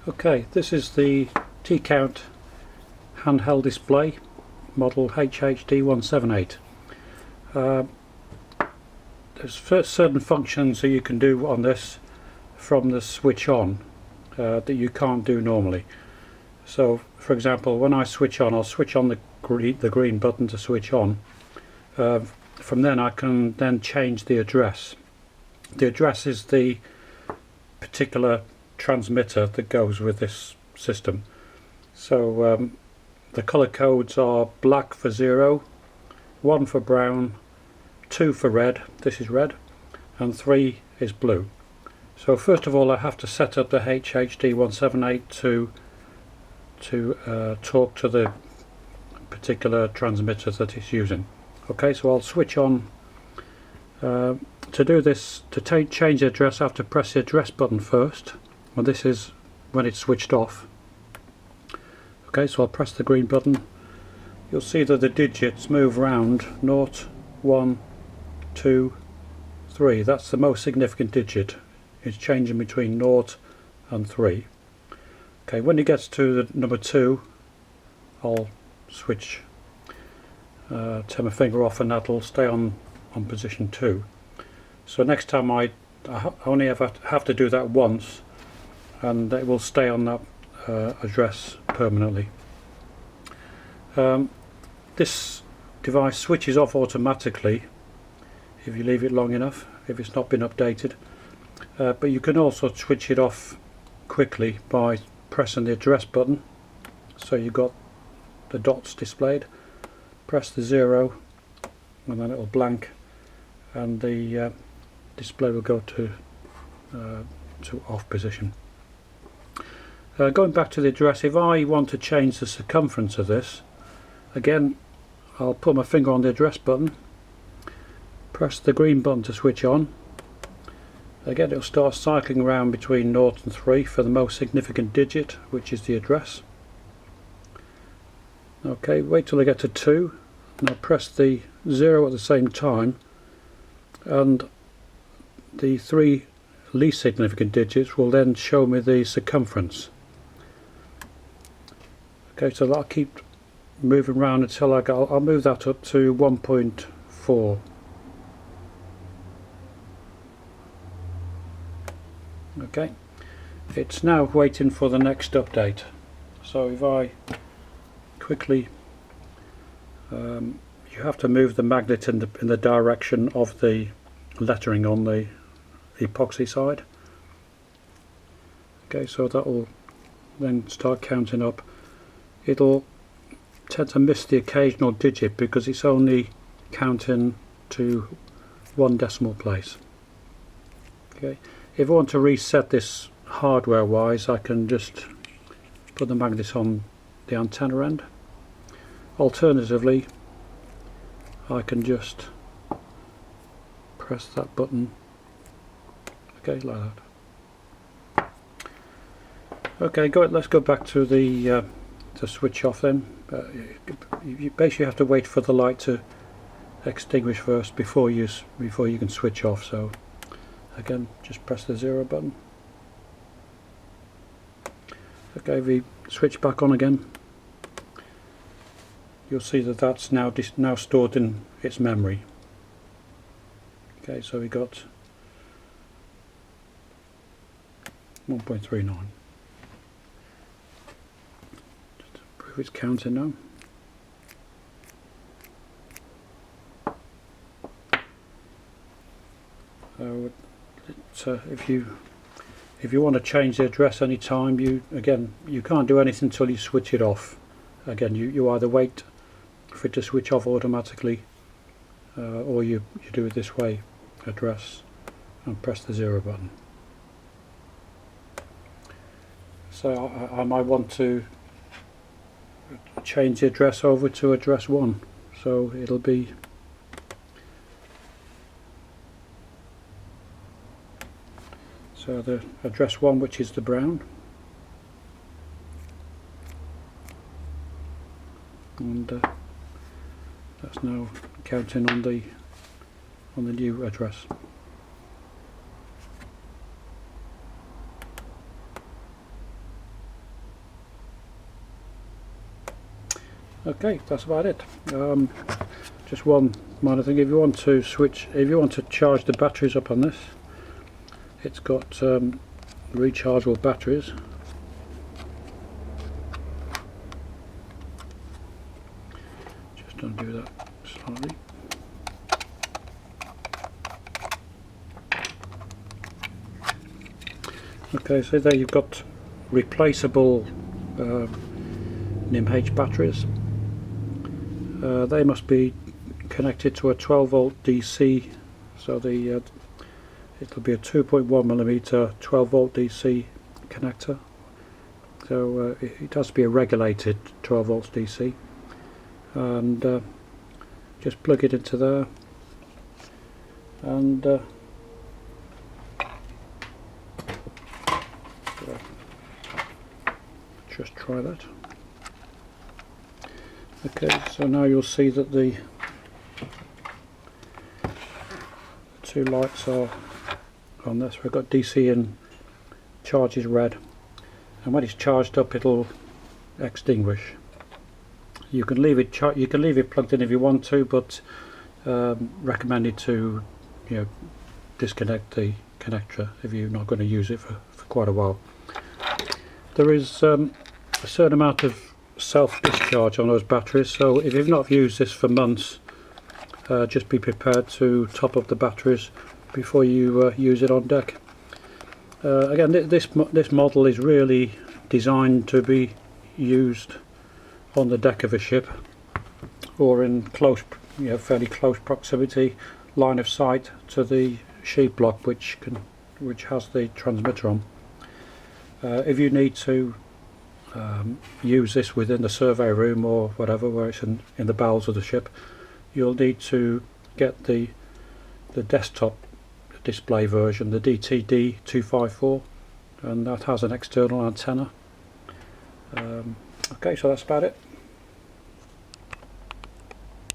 Okay, this is the Tcount handheld display model HHD178. There's certain functions that you can do on this from the switch on that you can't do normally. So for example, when I switch on, I'll switch on the green button to switch on. From then I can then change the address. The address is the particular transmitter that goes with this system. So the color codes are black for 0, 1 for brown, 2 for red, this is red, and 3 is blue. So first of all I have to set up the HHD178 to talk to the particular transmitter that it's using. Okay, so I'll switch on. To do this, to change the address, I have to press the address button first. Well, this is when it's switched off. Okay, so I'll press the green button. You'll see that the digits move around 0, 1, 2, 3. That's the most significant digit. It's changing between 0 and 3. Okay, when it gets to the number 2, I'll switch, turn my finger off, and that'll stay on position 2. So next time I only ever have to do that once, and it will stay on that address permanently. This device switches off automatically if you leave it long enough, if it's not been updated, but you can also switch it off quickly by pressing the address button. So you've got the dots displayed, press the 0 and then it will blank, and the display will go to off position. Going back to the address, if I want to change the circumference of this, again I'll put my finger on the address button, press the green button to switch on. Again it'll start cycling around between 0 and 3 for the most significant digit, which is the address. Okay, wait till I get to 2 and I'll press the 0 at the same time, and the 3 least significant digits will then show me the circumference. Okay, so I'll keep moving around until I'll move that up to 1.4. Okay, it's now waiting for the next update. So if I quickly, you have to move the magnet in the direction of the lettering on the epoxy side. Okay, so that will then start counting up. It'll tend to miss the occasional digit because it's only counting to 1 decimal place. Okay, if I want to reset this hardware wise, I can just put the magnet on the antenna end. Alternatively, I can just press that button, okay, like that. Okay, let's go back to the switch off then. You basically have to wait for the light to extinguish first before you can switch off. So again, just press the 0 button. Okay, if we switch back on again, you'll see that that's now stored in its memory. Okay, so we got 1.39. Just to prove it's counting now. So if you want to change the address any time, you can't do anything until you switch it off. Again, you either wait for it to switch off automatically, or you do it this way, address, and press the 0 button. So I might want to change the address over to address 1, so it'll be the address 1, which is the brown, and that's now counting on the new address. Okay, that's about it. Just one minor thing, if you want to charge the batteries up on this, it's got rechargeable batteries. Just undo that slightly. Okay, so there you've got replaceable NIMH batteries. They must be connected to a 12 volt DC, so it'll be a 2.1mm 12 volt DC connector, so it has to be a regulated 12 volts DC, and just plug it into there, and just try that. Okay, so now you'll see that the two lights are on this. We've got DC in, charge is red, and when it's charged up it'll extinguish. You can leave it plugged in if you want to, but recommended to disconnect the connector if you're not going to use it for quite a while. There is a certain amount of self-discharge on those batteries, so if you've not used this for months, just be prepared to top up the batteries before you use it on deck. Again, this model is really designed to be used on the deck of a ship, or in fairly close proximity, line of sight to the sheet block which has the transmitter on. If you need to use this within the survey room or whatever, where it's in the bowels of the ship, you'll need to get the desktop display version, the DTD254, and that has an external antenna. Okay, so that's about it.